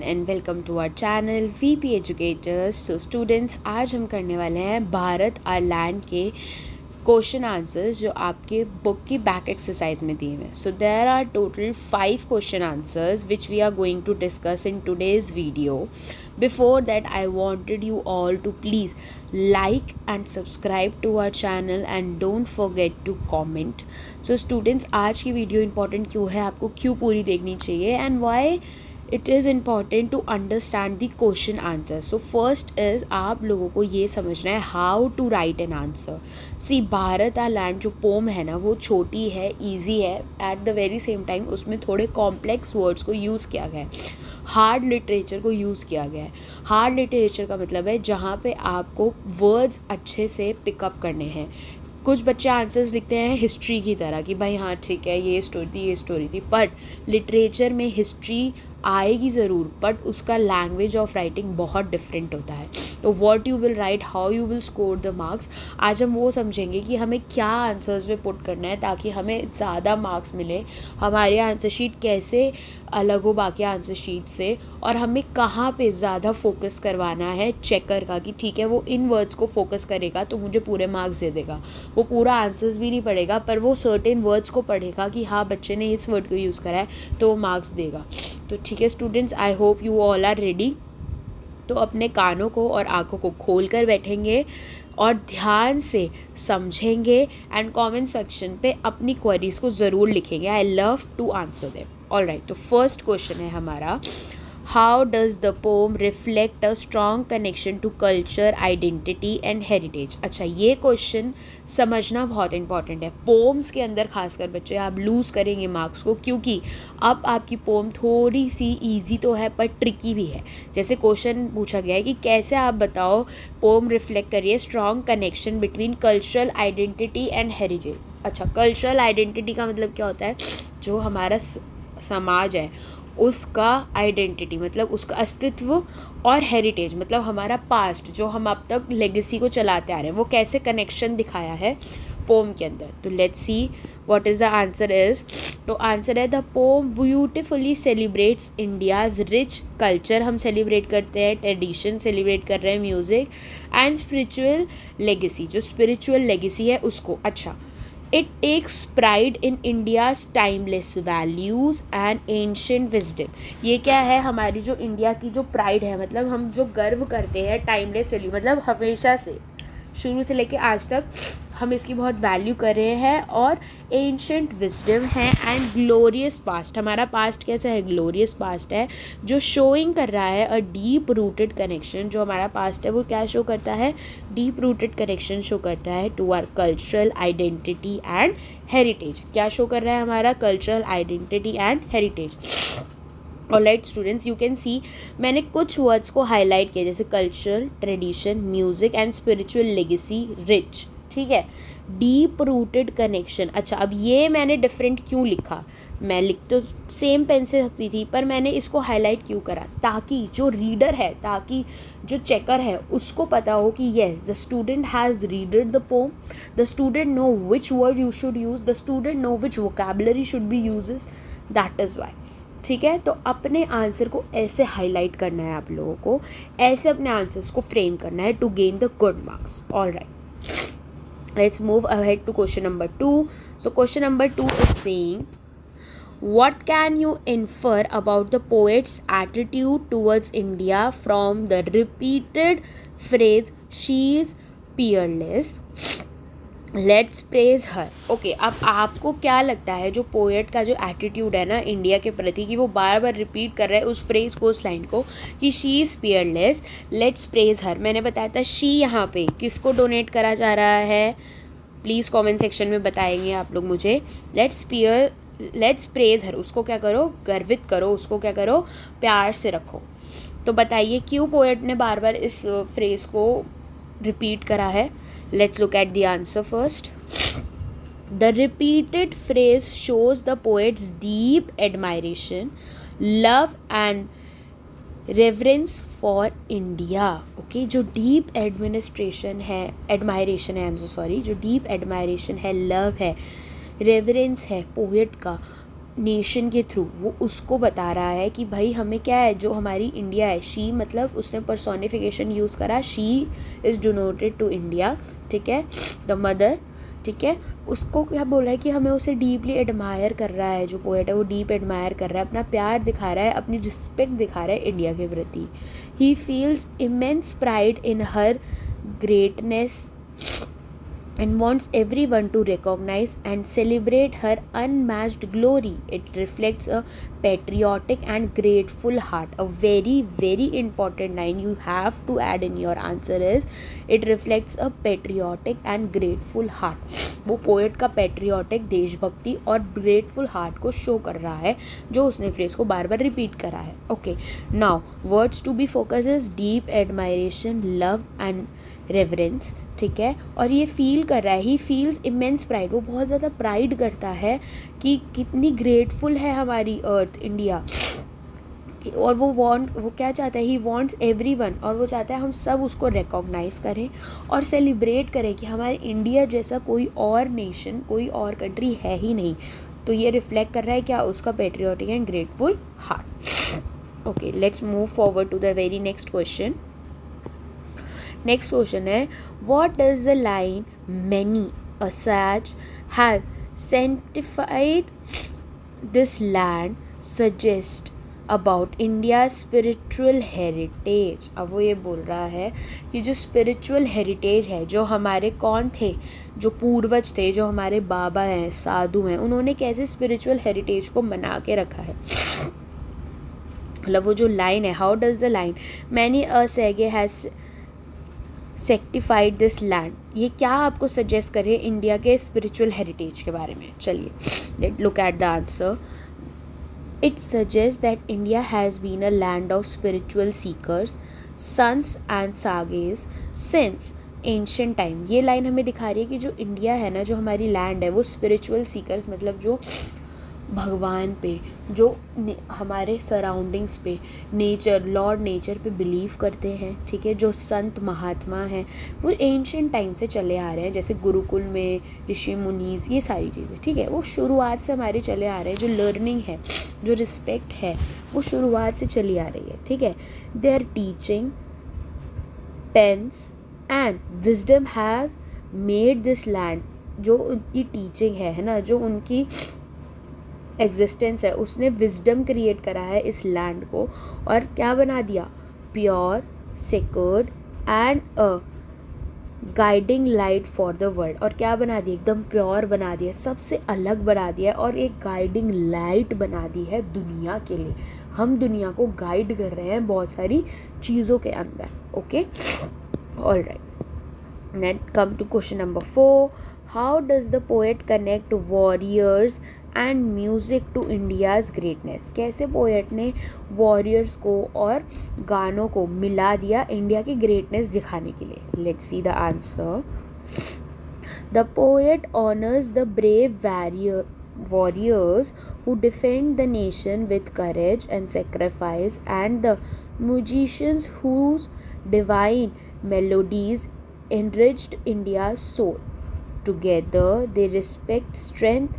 And welcome to our channel VP educators. तो students, आज हम करने वाले हैं भारत आर लैंड के क्वेश्चन आंसर्स जो आपके बुक की बैक एक्सरसाइज में दिए हुए हैं। So there are total 5 question answers which we are going to discuss in today's video. Before that, I wanted you all to please like and subscribe to our channel and don't forget to comment. So students, आज की video important क्यों है, आपको क्यों पूरी देखनी चाहिए, and why it is important to understand the question answer. So first is आप लोगों को ये समझना है how to write an answer. See, Bharat our land जो पोम है ना, वो छोटी है, ईजी है, at the very same time उसमें थोड़े कॉम्प्लेक्स वर्ड्स को यूज़ किया गया है, हार्ड लिटरेचर को यूज़ किया गया है. हार्ड लिटरेचर का मतलब है जहाँ पे आपको वर्ड्स अच्छे से पिकअप करने हैं. कुछ बच्चे आंसर्स लिखते हैं हिस्ट्री की तरह कि भाई हाँ ठीक है, ये स्टोरी थी, बट लिटरेचर में हिस्ट्री आएगी ज़रूर, बट उसका लैंग्वेज ऑफ राइटिंग बहुत डिफरेंट होता है. तो what you will write, how you will score the marks, आज हम वो समझेंगे कि हमें क्या आंसर्स में पुट करना है ताकि हमें ज़्यादा मार्क्स मिले, हमारी आंसर शीट कैसे अलग हो बाकी आंसर शीट से, और हमें कहाँ पे ज़्यादा फोकस करवाना है चेकर का कि ठीक है वो इन वर्ड्स को फोकस करेगा तो मुझे पूरे मार्क्स दे देगा. वो पूरा आंसर्स भी नहीं पढ़ेगा पर वो सर्टेन वर्ड्स को पढ़ेगा कि हाँ बच्चे ने इस वर्ड को यूज़ करा है तो वो मार्क्स देगा. तो ठीक है students, I hope you all are ready. तो अपने कानों को और आँखों को खोल कर बैठेंगे और ध्यान से समझेंगे एंड कमेंट सेक्शन पे अपनी क्वेरीज को ज़रूर लिखेंगे. I love to answer them. Alright, तो फर्स्ट क्वेश्चन है हमारा, how does the poem reflect a strong connection to culture, identity and heritage. अच्छा, ये क्वेश्चन समझना बहुत इंपॉर्टेंट है. पोम्स के अंदर खासकर बच्चे आप लूज़ करेंगे मार्क्स को, क्योंकि अब आपकी पोम थोड़ी सी ईजी तो है पर ट्रिकी भी है. जैसे क्वेश्चन पूछा गया है कि कैसे आप बताओ पोम रिफ्लेक्ट करिए strong connection between cultural identity and heritage. अच्छा, कल्चरल आइडेंटिटी का मतलब क्या होता है, जो हमारा समाज है उसका आइडेंटिटी मतलब उसका अस्तित्व, और हेरिटेज मतलब हमारा पास्ट जो हम अब तक लेगेसी को चलाते आ रहे हैं, वो कैसे कनेक्शन दिखाया है पोम के अंदर. तो let's see what is the answer is. तो आंसर है the pome beautifully celebrates India's rich culture. हम सेलिब्रेट करते हैं ट्रेडिशन, सेलिब्रेट कर रहे हैं म्यूज़िक एंड स्पिरिचुअल लेगेसी, जो स्पिरिचुअल लेगेसी है उसको. अच्छा, It takes pride in India's timeless values and ancient wisdom. ये क्या है, हमारी जो इंडिया की जो प्राइड है, मतलब हम जो गर्व करते हैं, टाइमलेस वैल्यू मतलब हमेशा से शुरू से लेके आज तक हम इसकी बहुत वैल्यू कर रहे हैं, और एंशंट विजडम है एंड ग्लोरियस पास्ट. हमारा पास्ट कैसा है, ग्लोरियस पास्ट है, जो शोइंग कर रहा है अ डीप रूटेड कनेक्शन. जो हमारा पास्ट है वो क्या शो करता है, डीप रूटेड कनेक्शन शो करता है to our cultural identity and heritage. क्या शो कर रहा है, हमारा cultural identity and heritage. Alright students, you can see मैंने कुछ वर्ड्स को हाईलाइट किया, जैसे cultural, tradition, music and spiritual legacy, rich. ठीक है, डीप रूटेड कनेक्शन. अच्छा, अब ये मैंने डिफरेंट क्यों लिखा, मैं लिख तो सेम पेन से सकती थी पर मैंने इसको हाईलाइट क्यों करा, ताकि जो रीडर है, ताकि जो चेकर है उसको पता हो कि yes the student has readed the pome, the student know which word you should use, the student know which vocabulary should be uses. That is why. ठीक है, तो अपने आंसर को ऐसे हाईलाइट करना है, आप लोगों को ऐसे अपने आंसर्स को फ्रेम करना है to gain the good marks. Alright, let's move ahead to question number 2. So question number 2 is saying, what can you infer about the poet's attitude towards India from the repeated phrase she is peerless, let's praise her. Okay, अब आपको क्या लगता है जो poet का जो attitude है ना इंडिया के प्रति, कि वो बार बार रिपीट कर रहा है उस फ्रेज को, उस लाइन को, कि she is peerless, let's praise her. मैंने बताया था शी यहाँ पे किसको डोनेट करा जा रहा है, प्लीज़ कमेंट सेक्शन में बताएंगे आप लोग मुझे. लेट्स प्रेज हर, उसको क्या करो, गर्वित करो, उसको क्या करो, प्यार से रखो. तो बताइए क्यों पोएट ने बार बार इस फ्रेज को रिपीट करा है. Let's look at the answer first. The repeated phrase shows the poet's deep admiration, love and reverence for India. Okay, जो deep admiration है, I'm so sorry, जो deep admiration है, love है, reverence है poet का nation के through वो उसको बता रहा है कि भाई हमें क्या है, जो हमारी इंडिया है, शी मतलब उसने पर्सोनिफिकेशन यूज़ करा, she is denoted to India, ठीक है, द मदर, ठीक है। उसको क्या बोल रहा है कि हमें उसे डीपली एडमायर कर रहा है, जो पोएट है वो डीप एडमायर कर रहा है, अपना प्यार दिखा रहा है, अपनी रिस्पेक्ट दिखा रहा है इंडिया के प्रति। He feels immense pride in her greatness and wants everyone to recognize and celebrate her unmatched glory. It reflects a patriotic and grateful heart. A very, very important line you have to add in your answer is, it reflects a patriotic and grateful heart. वो poet का patriotic देशभक्ति और grateful heart को show कर रहा है, जो उसने फ्रेज को बार बार रिपीट करा है। Okay, now words to be focus is deep admiration, love and reverence, ठीक है। और ये फील कर रहा है, ही फील्स इमेंस प्राइड, वो बहुत ज़्यादा प्राइड करता है कि कितनी ग्रेटफुल है हमारी अर्थ इंडिया। और वो क्या चाहता है, ही वॉन्ट्स एवरीवन, और वो चाहता है हम सब उसको रिकॉग्नाइज़ करें और सेलिब्रेट करें कि हमारे इंडिया जैसा कोई और नेशन, कोई और कंट्री है ही नहीं। तो ये रिफ्लेक्ट कर रहा है क्या, उसका patriotic and grateful heart. Okay, let's move forward to the very next question. Next question है, what does the line many a sage has sanctified this land suggest about India spiritual heritage. अब वो ये बोल रहा है कि जो spiritual heritage है, जो हमारे कौन थे, जो पूर्वज थे, जो हमारे बाबा हैं, साधु हैं, उन्होंने कैसे स्पिरिचुअल हेरिटेज को बना के रखा है। मतलब वो जो लाइन है, how does the line many a sage has sanctified this land, ये क्या आपको सजेस्ट करे इंडिया के स्पिरिचुअल हेरिटेज के बारे में। चलिए, let look at the answer. It suggest that India has been a land of spiritual seekers, saints and सागेज सिंस एंशिएंट टाइम। ये लाइन हमें दिखा रही है कि जो इंडिया है ना, जो हमारी लैंड है, वो स्पिरिचुअल सीकर्स मतलब जो भगवान पे, जो हमारे सराउंडिंग्स पे, नेचर, लॉर्ड नेचर पे बिलीव करते हैं, ठीक है, जो संत महात्मा हैं, वो एंशिएंट टाइम से चले आ रहे हैं, जैसे गुरुकुल में ऋषि मुनीज, ये सारी चीज़ें, ठीक है, वो शुरुआत से हमारे चले आ रहे हैं। जो लर्निंग है, जो रिस्पेक्ट है, वो शुरुआत से चली आ रही है, ठीक है। Their teaching, pens and wisdom has made this land, जो उनकी टीचिंग है ना, जो उनकी एग्जिस्टेंस है, उसने विजडम क्रिएट करा है इस लैंड को, और क्या बना दिया, pure, secured and a guiding light for the world. और क्या बना दिया, एकदम प्योर बना दिया, सबसे अलग बना दिया, और एक गाइडिंग लाइट बना दी है दुनिया के लिए। हम दुनिया को गाइड कर रहे हैं बहुत सारी चीज़ों के अंदर। Okay, all right, next come to question number 4। How does the poet connect warriors and music to India's greatness. कैसे पोएट ने वॉरियर्स को और गानों को मिला दिया इंडिया की ग्रेटनेस दिखाने के लिए। Let's see the answer. The poet honours the brave warriors who defend the nation with courage and sacrifice, and the musicians whose divine melodies enriched India's soul. Together they respect strength,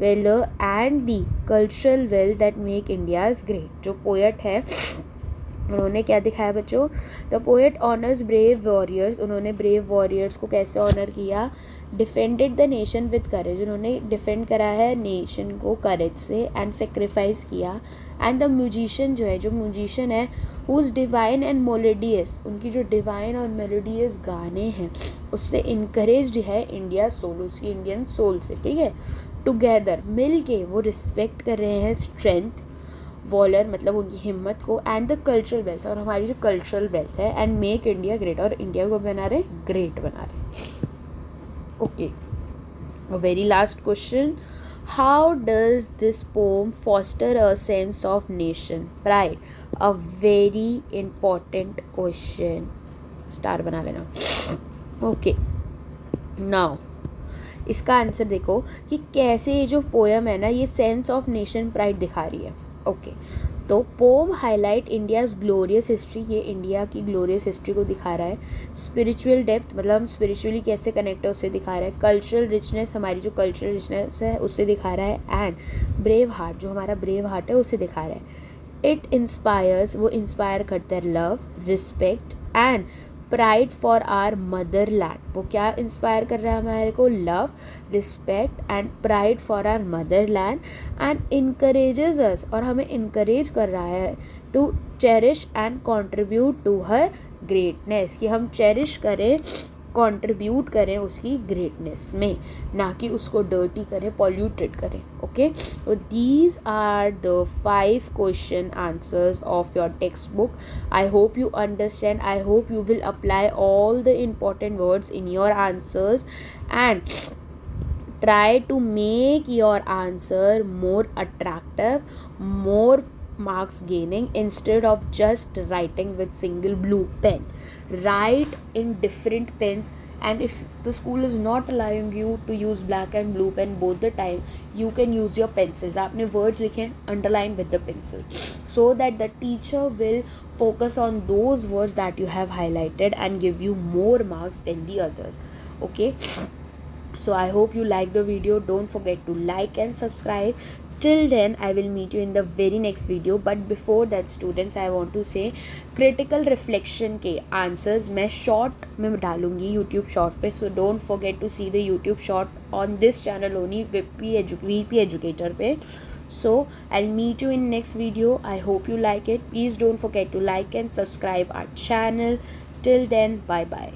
valor and the cultural wealth that make India's great. जो poet है उन्होंने क्या दिखाया बच्चों, the poet honours brave warriors, उन्होंने brave warriors को कैसे honour किया, defended the nation with courage, उन्होंने डिफेंड करा है नेशन को करेज से, एंड सेक्रीफाइस किया, एंड द म्यूजिशियन जो है, जो म्यूजिशियन है, हुज डिवाइन एंड मेलोडियस, उनकी जो डिवाइन और मेलोडियस गाने हैं उससे इनकरेज्ड है इंडिया सोल, उसकी इंडियन सोल से, ठीक है। टुगेदर, मिल के वो रिस्पेक्ट कर रहे हैं स्ट्रेंथ, वॉलर मतलब उनकी हिम्मत को, एंड द कल्चरल वेल्थ, और हमारी जो कल्चरल वेल्थ है, एंड मेक इंडिया ग्रेट, और इंडिया को बना रहे ग्रेट बना रहे। Okay, very last question. How does this pome foster a sense of nation pride. A very important question, star बना लेना। ओके, नाउ इसका आंसर देखो कि कैसे ये जो पोएम है ना, ये सेंस ऑफ नेशन प्राइड दिखा रही है। ओके, तो poem highlight India's glorious history, ये इंडिया की ग्लोरियस हिस्ट्री को दिखा रहा है। स्पिरिचुअल डेप्थ, मतलब हम स्पिरिचुअली कैसे कनेक्ट है उसे दिखा रहा है। कल्चरल रिचनेस, हमारी जो कल्चरल रिचनेस है उसे दिखा रहा है। एंड ब्रेव हार्ट, जो हमारा ब्रेव हार्ट है उसे दिखा रहा है। इट इंस्पायर्स, वो इंस्पायर करता है love, respect and pride for our motherland. वो क्या इंस्पायर कर रहा है हमारे को? Love, respect and pride for our motherland and encourages us, और हमें इनकरेज कर रहा है to cherish and contribute to her greatness, कि हम चेरिश करें, कंट्रीब्यूट करें उसकी ग्रेटनेस में, ना कि उसको डर्टी करें, पॉल्यूटेड करें। ओके, तो these are the 5 question answers of your textbook. I hope you understand. I hope you will apply all the important words in your answers and try to make your answer more attractive, more marks gaining, instead of just writing with single blue pen. Write in different pens, and if the school is not allowing you to use black and blue pen both the time, you can use your pencils. आपने words लिखे, underline with the pencil, so that the teacher will focus on those words that you have highlighted and give you more marks than the others. Okay, so I hope you like the video. Don't forget to like and subscribe. Till then, I will meet you in the very next video. But before that, students, I want to say critical reflection के answers मैं short में डालूंगी YouTube short पे. So don't forget to see the YouTube short on this channel only, VP Educator पे. So I'll meet you in next video. I hope you like it. Please don't forget to like and subscribe our channel. Till then, bye bye.